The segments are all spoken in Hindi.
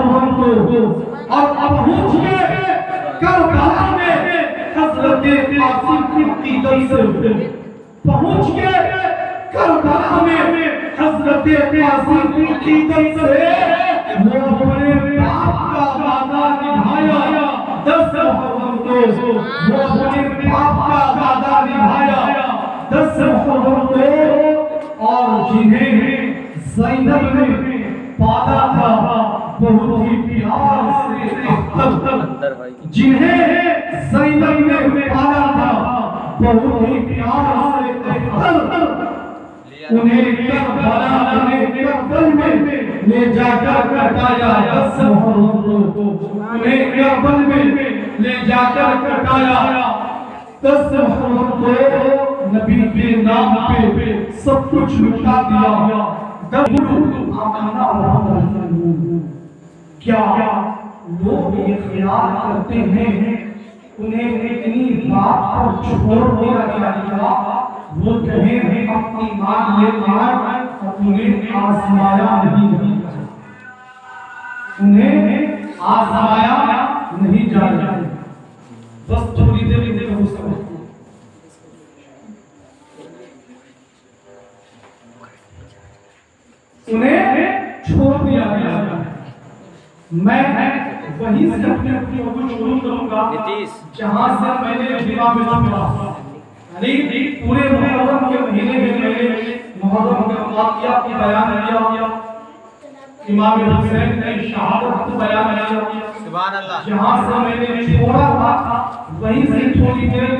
भवन को और पहुंच गए करबला में हजरत कासिम की दर से पहुंच गए करबला में हजरत कासिम की दर से वो अपने बाप का वादा निभाया 10 मुहर्रम को वो अपने बाप का वादा निभाया 10 मुहर्रम को और जिन्हें ज़ैनब ने पाला था बहुत ही प्यार से जिन्हें ज़ैनब ने पाला था बहुत ही प्यार से उन्हें करबल में ले जाकर कटाया 10 मुहर्रम को उन्हें करबल में ले जाकर कटाया 10 मुहर्रम को नबी के नाम पे सब कुछ लुटा दिया क्या लोग ये ख्याल करते हैं उन्हें इतनी बात पर छोड़ दिया जाएगा वो कहें अपनी मान ले और उन्हें आजमाया नहीं उन्हें आजमाया नहीं जाएगा बस थोड़ी देर हो सकता उन्हें छोड़ दिया गया मैं वहीं से अपने को शुरू करूंगा जहां से मैंने विवाह में मिला यानी पूरे मुहर्रम के महीने में मैंने मुहर्रम के वाक़या की बयान किया इमाम हुसैन ने शहादत बयान किया सुभान अल्लाह जहां से मैंने छोड़ा था वहीं से थोड़ी देर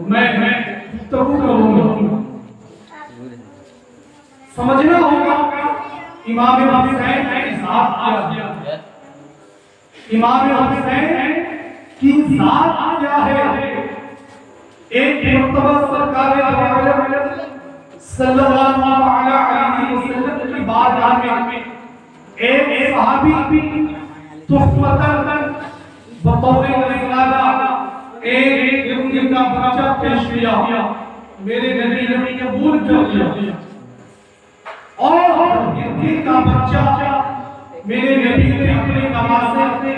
मैं गुफ्तगू करूंगा समझना होगा इमाम हुसैन की ज़ात क्या इमाम हुसैन की ज़ात क्या है एक मर्तबा सरकार आलम सल्लल्लाहु अलैहि वसल्लम की बारगाह में एक सहाबी तुहफतन बतौर रिसाला एक यतीम का बच्चा पेश किया मेरे नबी ने कबूल कर लिया और यतीम का बच्चा मेरे नबी ने अपने नवासे से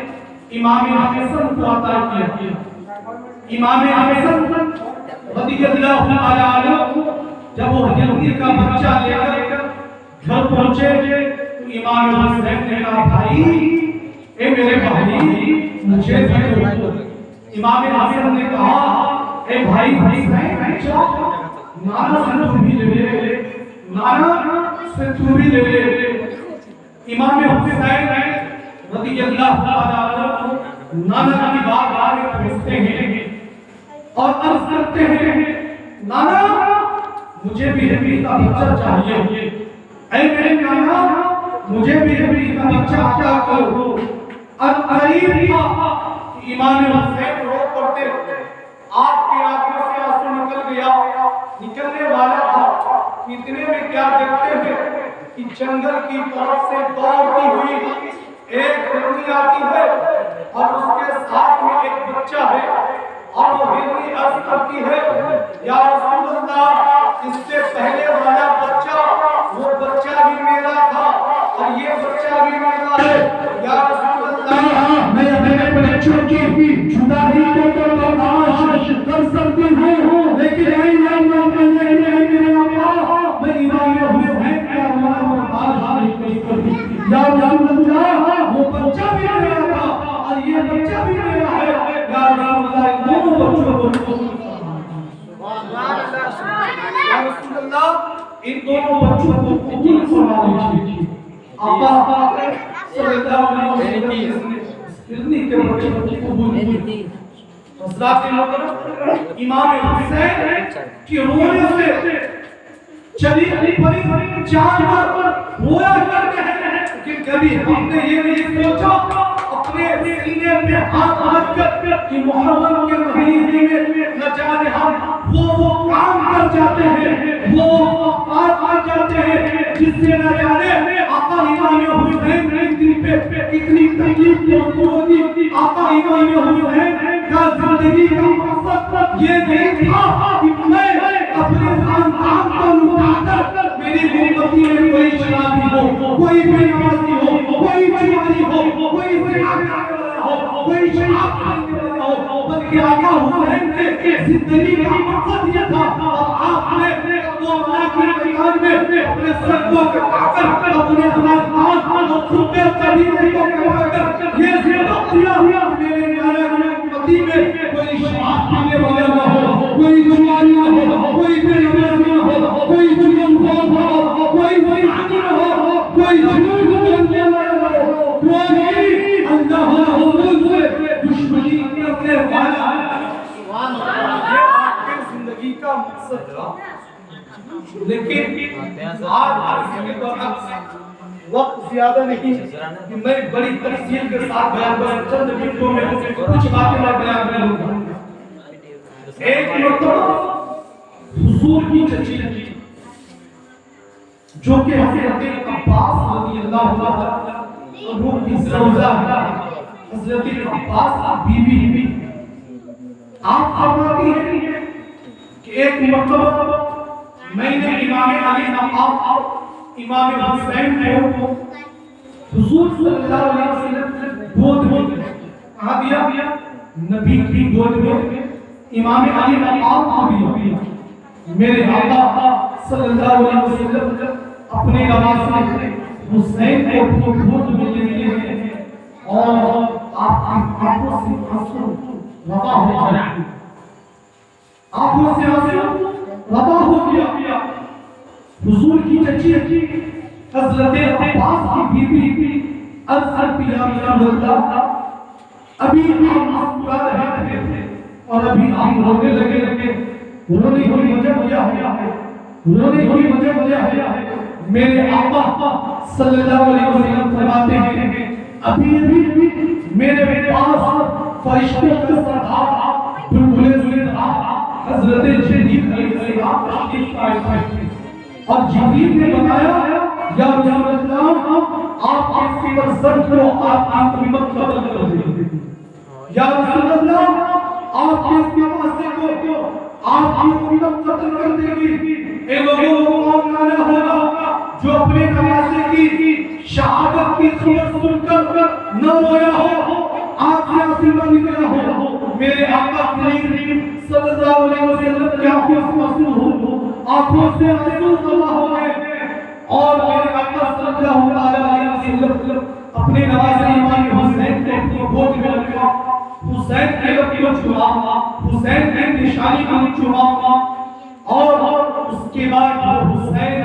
इमाम हसन को अता किया इमाम हसन रज़ियल्लाहु ताला अन्हु जब वो यतीम का बच्चा लेकर घर पहुंचे तो इमाम हुसैन ने कहा भाई ए मेरे भाई मुझे दे दो इमाम हसन ने कहा ए भाई हुसैन नाना से तू भी ले ले नाना से तू भी ले ले इमाम हुसैन रज़ियल्लाहु ताला अन्हु नाना की बात आगे पूछते हैं और अर्ज करते हैं नाना मुझे भी नबी का बच्चा चाहिए ऐ मेरे नाना मुझे भी नबी का बच्चा अता करो और करीब था इमाम हुसैन रो पड़ते आपके आंखों से आंसू निकलने वाला था इतने में क्या देखते हैं कि जंगल की तरफ से दौड़ती हुई एक हिरनी आती है और उसके साथ में एक बच्चा है और वो हिरनी अर्ज करती है या रसूल अल्लाह इससे पहले वाला बच्चा वो बच्चा भी मेरा था और ये बच्चा भी मेरा है या रसूल अल्लाह मैं अपने बच्चों की जुदाई को तो बर्दाश्त कर सकती हूं लेकिन ऐ अल्लाह मेरे अल्लाह मैं इमाम हुसैन का बर्दाश्त नहीं कर सकती या रसूल अल्लाह वो बच्चा भी मेरा था और ये बच्चा भी मेरा है या रसूल अल्लाह दोनों बच्चों को इन दोनों बच्चों को कबूल फरमा लीजिए अल्लाह सल्लल्लाहु अलैहि वसल्लम इतनी के बच्चों को कबूल हज़रत मोहतरम इमाम हुसैन की रोने से चली परी जानवर रोया करते हैं कि कभी हमने ये नहीं सोचा अपने सीने पे हाथ रख कर कि मुहर्रम के महीने में न जाने हम वो काम कर जाते हैं वो बात आ जाते हैं जिससे न जाने आका इमाम हुसैन के दिल पे कितनी तकलीफ होगी आका इमाम हुसैन का जिंदगी का मकसद ये नहीं था कि मैं अपने खानदान को लुटाकर मेरी उम्मती में कोई शराबी हो कोई बेनमाजी हो कोई बीमारी हो कि आका हुसैन के जिंदगी का मकसद ये था और आपने वो अल्लाह के मैदान में अपने सर को कटाकर अपने हाथ और खुदे कलीमे को कटाकर ये सबक दिया मेरे प्यारे पति में कोई शराब पीने वाला ना हो, कोई जुआरी ना हो, कोई बेनमाज ना हो, कोई जुल्मखोर ना हो, कोई फसादी ना हो, कोई झूठ बोलने वाला ना हो, कोई अल्लाह और रसूल से दुश्मनी करने वाला। सुभान अल्लाह, ये आपकी जिंदगी का मकसद था। लेकिन आज वक्त ज्यादा नहीं कि मैं बड़ी तफसील के साथ बयान करूं, चंद मिनटों में कुछ बातें मैं बयान करूंगा। एक मरतबा हुजूर की चची जो कि हज़रत अब्बास रज़ियल्लाहु अन्हु की ज़ौजा हज़रत अब्बास की बीवी आप फरमाती हैं कि एक मरतबा मैंने इमाम अली मकाम इमाम हुसैन को हुजूर सल्लल्लाहु अलैहि वसल्लम गोद में कहा दिया, नबी की गोद में इमाम अली मकाम को दिया। मेरे आका सल्लल्लाहु अलैहि वसल्लम अपने नवासे हुसैन को अपनी गोद में लेते हैं और आपकी आंखों से आंसू रवा हो गया, आंखों से आंसू रवा हो गया। हुजूर की चची हज़रत अब्बास की बीवी अर्ज़ करती है, या रसूलल्लाह, अभी आप मुस्कुरा रहे थे और अभी आप रोने लगे। रोने की वजह है मेरे आका सल्लल्लाहु अलैहि वसल्लम फरमाते हैं, अभी मेरे पास फरिश्तों के सरदार बुलबुले हज़रत जिब्रील अलैहिस्सलाम तशरीफ लाए थे और जिब्रील ने बताया, या रसूलल्लाह, आप इसके सर को आप कीमत बदल कर दीजिए। या रसूलल्लाह, आप इसके वास्ते को आप कीमत बदल कर देंगे। ए लोगों को मानना होगा जो अपने नवासे की शहादत की खबर सुनकर न रोया हो, आंख से आंसू न निकला हो। मेरे आका करीम सल्लल्लाहु अलैहि वसल्लम की आंखों से आंसू जमा हो गए और मेरे आका सल्लल्लाहु अलैहि वसल्लम अपने नवासे इमाम हुसैन को अपनी गोद में रखा, हुसैन के लब को चुमा, हुसैन की निशानी को चुमा और उसके बाद हुसैन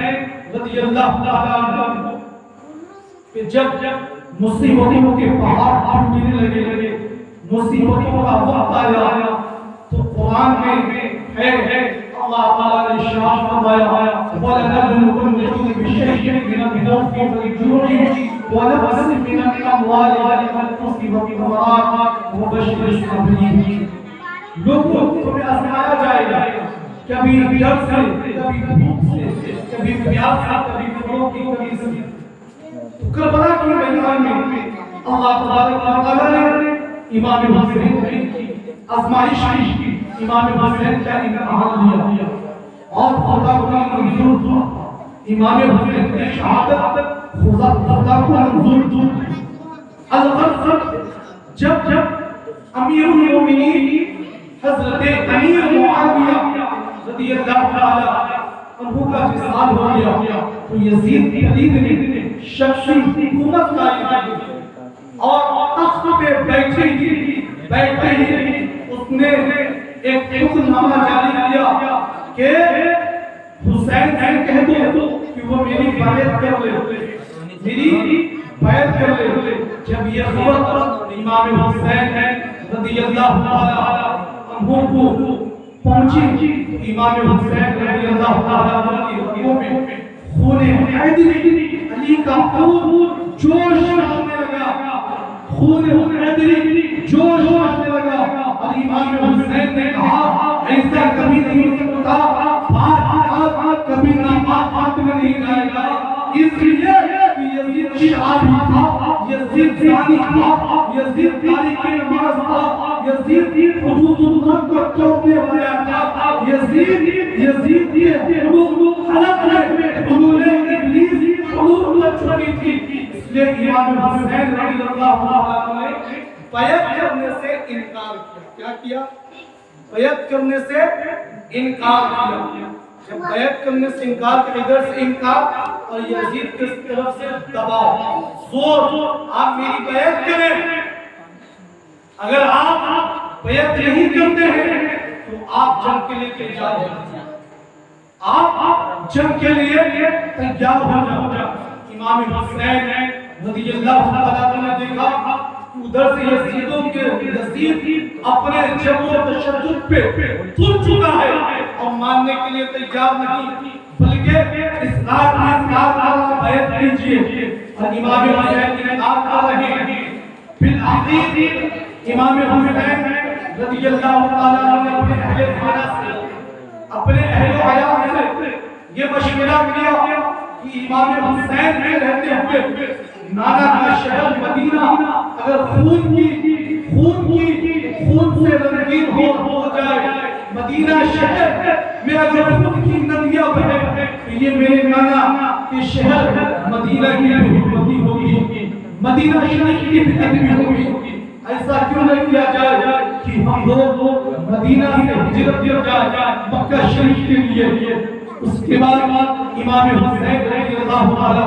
रज़ियल्लाहु ताला अन्हु पे जब मुसीबतों के पहाड़ टूटने लगे, मुसीबतों का वक्त आया तो कुरान में है अल्लाह ताला ने इरशाद फरमाया, वलनबलुकुम बिशैइन मिनल खौफि वल-जु'i वनक़सिम मिनल अमवालि वल-अनफ़ुसि वल-थमरात वबश्शिरिस साबिरीन। लोगों तुम्हें आजमाया जाएगा, कभी डर से, कभी भूख से, कभी प्यास से, कभी कपड़ों की कमी से। तो करबला के मैदान में अल्लाह तबारक व तआला ने इमाम हुसैन की आजमाइश की, इमाम हुसैन का इम्तिहान लिया और खुदा को मंजूर था। इमाम हुसैन की शहादत खुदा को मंजूर थी। अल-गज़ब जब अमीरुल मोमिनीन हज़रत अमीर मुआविया रज़ियल्लाहु ताला अन्हु का विसाल हो गया तो यजीद ने शख्सी हुकूमत कायम की और तख्त पे बैठे ही उसने एक हुक्मनामा जारी किया कि हुसैन से कह दो कि वो मेरी बैत कर ले। जब ये खबर इमाम हुसैन रज़ियल्लाहु ताला अन्हु को पहुंची, इमाम हुसैन रज़ियल्लाहु ताला अन्हु की आंखों में खून हैदरी अली का खून जोश आने लगा, खून हैदरी जोश आने लगा और इमाम हुसैन ने कहा, ऐसा कभी नहीं हो सकता, बात कभी नापाक में नहीं जाएगा। इसलिए यजीद शादी था, यजीद जानी था, यजीद तारीख नमाज था, यजीद हुदूदुल्लाह को तोड़ने वाला था, यजीद ये हुदूद खलक है, हुदूद इब्लीस हुदूद लग चुकी थी। इसलिए इमाम हुसैन रज़ियल्लाहु ताला ने बैत करने से इनकार किया। क्या किया? बैत करने से इनकार किया। जब बैत करने से इनकार किया, इधर से इनकार और यजीद की तरफ से दबाव, जोर, आप मेरी बैत करें। अगर आप बैत नहीं करते हैं तो आप जंग के लिए तैयार हो जाओ, आप जंग के लिए तैयार हो जाओ। इमाम हुसैन रज़ियल्लाहु ताला ने देखा उधर से यजीदों के यजीद अपने जबर व तशद्दुद पे तुल चुका है और मानने के लिए तैयार नहीं, बल्कि इस्लाम का बैत कीजिए। और इमाम हुसैन इनकार कर रहे हैं। फिर आखिर इमाम हुसैन रज़ियल्लाहु ताला ने अपने अहले खाना से, अपने अहले हयात से ये मशवरा किया कि इमाम हुसैन के रहते हुए नाना का शहर मदीना अगर खून से रंगीन हो जाए, मदीना शहर में अगर खून की नदियां बहे तो ये मेरे नाना के शहर मदीना की हुकूमती होगी, मदीना शरीफ की भी होगी। ऐसा क्यों नहीं किया जाए कि हम लोग मदीना से हिजरत कर जाए मक्का शरीफ के लिए। उसके बाद इमाम हुसैन रज़ियल्लाहु ताला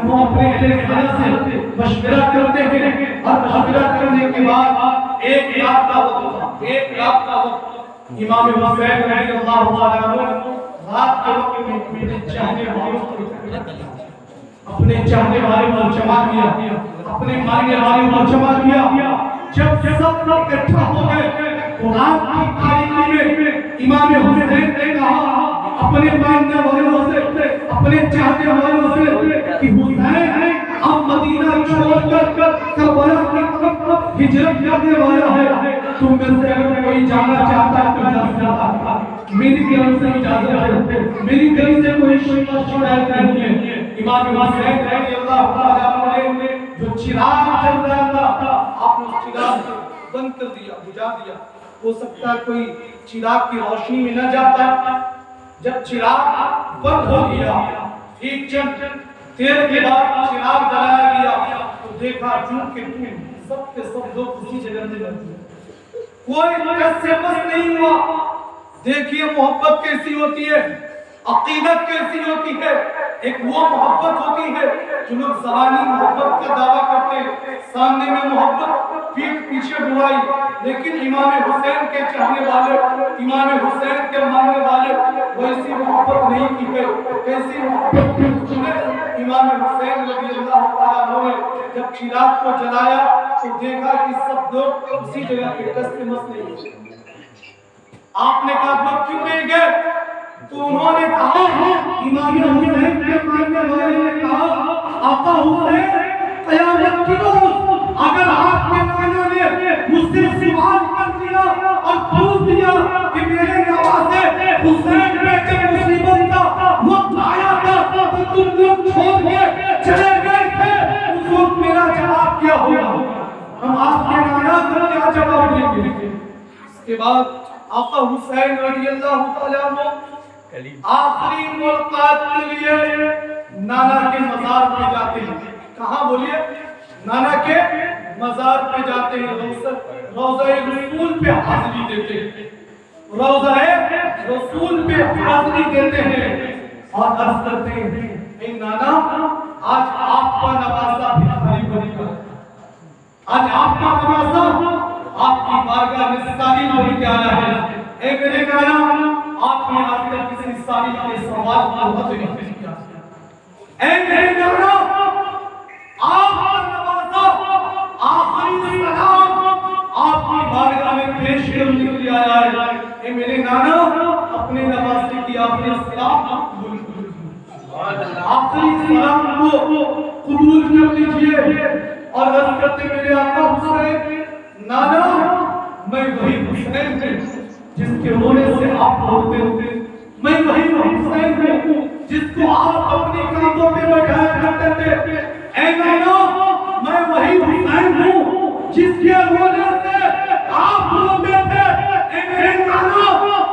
वो अपने अहले खाना से मशवरा करते हैं और मशवरा करने के बाद 1 लाख का वक्त इमाम हुसैन रज़ियल्लाहु ताला रात के वक्त में अपने चाहने वालों को जमा किया, अपने मानने वालों को जमा किया। जब सब लोग इकट्ठा हो गए तो रात की तारीकी में इमाम हुसैन ने कहा अपने मानने वालों से, अपने चाहने वालों से कि हुसैन अब मदीना छोड़कर करबला की तरफ हिजरत करने वाला है। तुम में से अगर कोई जाना चाहता है तो जा सकता है, मेरी तरफ से इजाजत है, मेरी तरफ से कोई शिकायत नहीं है। इमाम हुसैन रज़ियल्लाहु ताला ने जो चिराग जल रहा था आपने उस चिराग को बंद कर दिया, बुझा दिया। हो सकता है कोई चिराग की रोशनी में न जाता। जब चिराग बंद हो गया, ठीक चंद देर के बाद चिराग जलाया गया तो देखा जूं के सब के सब लोग उसी जगह में रहते, कोई कस से बस नहीं हुआ। देखिए मोहब्बत कैसी होती है, अकीदत कैसी होती है। एक वो मोहब्बत होती है जो लोग ज़बानी मोहब्बत का दावा करते हैं, सामने में मोहब्बत पीठ पीछे बुराई, लेकिन इमाम हुसैन के चाहने वाले, इमाम हुसैन के मानने वाले वैसी मोहब्बत नहीं की है। कैसी मोहब्बत इमाम हुसैन रज़ियल्लाहु ताला ने जब चिराग को जलाया तो देखा कि सब लोग उसी जगह पे टस मस नहीं हुए। आपने कहा लोग क्यों नहीं गए? तो उन्होंने कहा इमाम हुसैन के मानने वाले ने कहा आका हुसैन क़यामत की रोज़ अगर आपके नाना ने मुझसे सवाल कर दिया और पूछ दिया कि मेरे नवासे हुसैन पे जब मुसीबत का वक्त आया था तो तुम लोग छोड़ के चले गए थे, उस वक्त मेरा जवाब क्या होगा? हम आपके नाना को क्या जवाब देंगे? इसके बाद आका हुसैन रज़ियल्लाहु ताला ने आखिरी मुलाकात के लिए नाना के मज़ार पे जाते हैं। कहाँ बोलिए? नाना के मज़ार पे जाते हैं, रोज़ा रसूल पे हाज़िरी देते हैं, रोज़ा रसूल पे हाज़िरी देते हैं और अर्ज़ करते हैं ए नाना आज आपका नवासा भिखारी बनेगा, आज आपका नवासा आपकी बारगाह में सालिम बन के आया है। ए मेरे नाना आपने आज तक किसी सालिम के सवाल का मत नहीं किया। ए मेरे नाना आपका नवासा आखिरी सलाम आपकी बारगाह में पेश करने के लिए आया है। ए मेरे नाना अपने नवासे की आखिरी सलाम कबूल कीजिए, आखिरी सलाम को कबूल कर लीजिए और अर्ज़ करते मेरे आका हुसैन नाना मैं वही हुसैन हूँ जिसके होने से आप रोते थे, मैं वही हुसैन हूँ जिसको आप अपनी कांधों पे बैठाया करते थे। ऐ नाना मैं वही हुसैन हूँ जिसके होने से आप रोते थे। ऐ मेरे नाना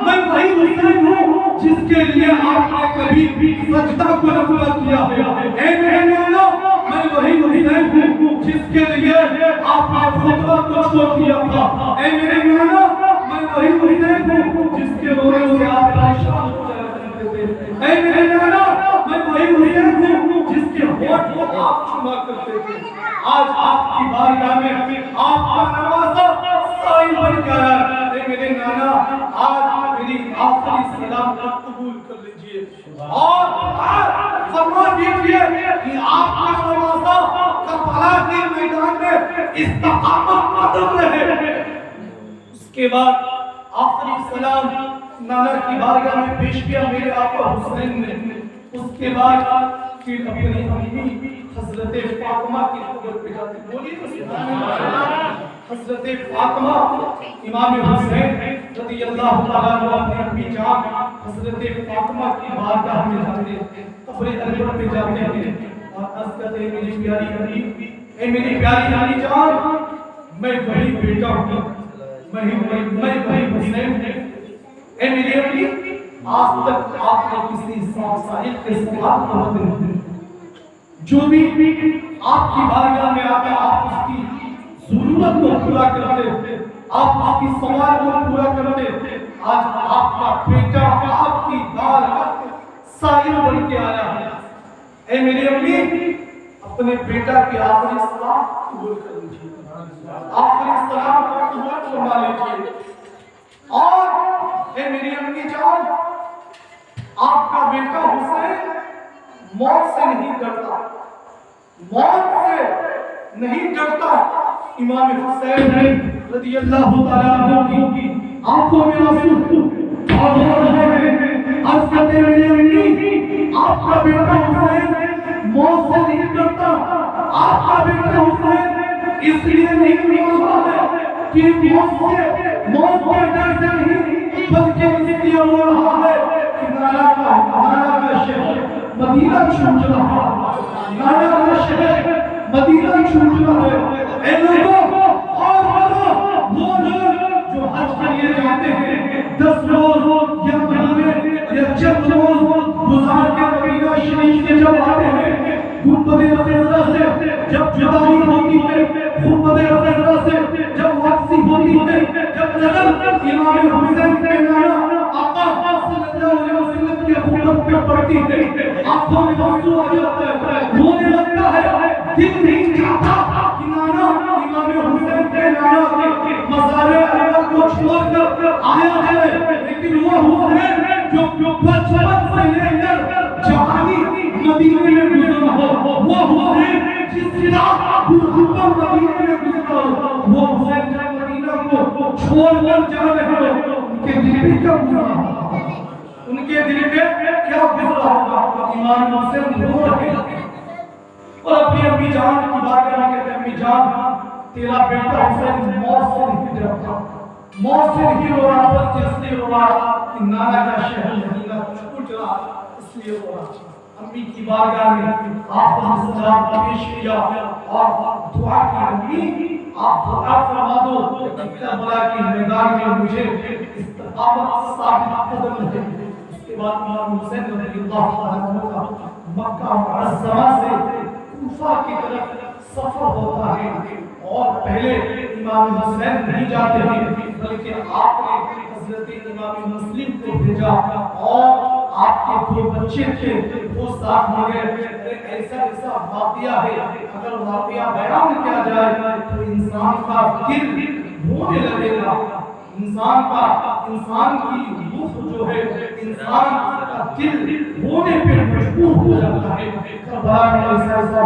मैं वही हुसैन हूँ जिसके लिए आपने कभी सजदा को न किया। ऐ मेरे नाना मैं वही हुसैन हूँ जिसके लिए आपने खुतबा को छोड़ दिया था। ऐ मेरे नाना, मैं वही हुसैन हूँ जिसके रोने से आप परेशान हो जाते थे। ऐ मेरे नाना, मैं वही हुसैन हूँ जिसके होठ को आप चुमा करते थे। आज आपकी बारगाह में आपका नवासा साईं बन के आया। ऐ मेरे नाना, आज मेरी आखिरी सलाम कबूल कर लीजिए और फरमा दीजिए कि आपका नवासा करबला के मैदान में इस्तिकामत कदम रहे। उसके बाद आखिरी सलाम नाना की बारगाह में पेश किया मेरे आका हुसैन ने। उसके बाद फिर अपनी अम्मी हजरत फातिमा की कब्र पे जाते। बोलिए तो सुभान अल्लाह। हजरत फातिमा इमाम हुसैन रज़ियल्लाहु ताला अन्हु अपनी अम्मी जान हजरत फातिमा की बारगाह में जाते, कब्र अनवर पे जाते हैं और अर्ज करते हैं मेरी प्यारी अम्मी, ए मेरी प्यारी अम्मी जान, मैं वही बेटा हूँ, मैं वही हुसैन हूँ। ए मेरी अम्मी, आज तक आपने किसी साहिब के सवाल को मत नहीं, जो भी आपकी बारगाह में आता आप उसकी जरूरत को पूरा करते, आप आपकी सवाल को पूरा करते। आज आपका बेटा आपकी बारगाह साहिब बन के आया है। ऐ मेरी अम्मी, अपने बेटा की आखिरी सलाम कबूल कर लीजिए, आखिरी सलाम को कबूल फरमा लीजिए। और ऐ मेरी अम्मी जान, आपका बेटा हुसैन मौत से नहीं डरता, मौत से नहीं डरता। इमाम हुसैन रज़ियल्लाहु ताला अन्हु की आंखों में आंसू और रो रहे हैं। अर्ज़ करते हैं मेरी अम्मी, आपका बेटा हुसैन मौत से नहीं डरता, आपका बेटा हुसैन इसलिए नहीं रो रहा है कि मौत के डर से नहीं, बल्कि इसलिए रो रहा है कि नाना का शहर मदीना छूट रहा है, नाना का शहर मदीना छूट रहा है। ऐ लोगों, और वो लोग जो हज के लिए जाते हैं 10 रोज या महीने या चंद रोज गुजार के मदीना शरीफ के जब आते हैं, गुंबद खज़रा से जब जुदाई होती है, गुंबद खज़रा से जब वापसी होती है, जब नजर इमाम हुसैन के नाना आका सल्लल्लाहु अलैहि वसल्लम के हुक्म पे पड़ती है, आंखों में आंसू आ जाता है, रोने लगता है। दिल नहीं चाहता कि नाना इमाम हुसैन के नाना के मज़ारे अनवर को छोड़कर आया जाए, लेकिन वो हुसैन जो बचपन से लेकर जवानी मदीने में गुजरा हो, वो हुसैन जिसका बुढ़ापा मदीने में गुजरा हो, वो हुसैन जब मदीना को छोड़कर जा रहे हो, उनके दिल में क्या गुजरा होगा, उनके दिल में क्या गुजरा होगा। इमाम हुसैन रो रहे हैं और अपनी अम्मी जान की बारगाह में कहते हैं, अम्मी जान, तेरा बेटा हुसैन मौत से नहीं डरता, मौत से नहीं रो रहा, बल्कि इसलिए रो रहा कि नाना का शहर मदीना छूट रहा, इसलिए रो रहा। अम्मी की बारगाह में आपने सलाम पेश किया और दुआ की, अम्मी आप दुआ फरमा दो कि करबला के मैदान में मुझे इस्तिकामत साबित कदम दे। उसके बाद इमाम हुसैन रज़ियल्लाहु अन्हु का मक्का मुअज़्ज़मा से कूफा की तरफ सफर होता है और पहले इमाम हुसैन नहीं जाते हैं, बल्कि आपने हजरत इमाम मुस्लिम को भेजा और आपके 2 बच्चे थे वो साथ में गए। ऐसा वाक़या है, अगर वाक़या बयान किया जाए तो इंसान का दिल रोने लगेगा, इंसान की रूह जो है, इंसान का दिल रोने पे मजबूर हो जाता है। करबला में ऐसा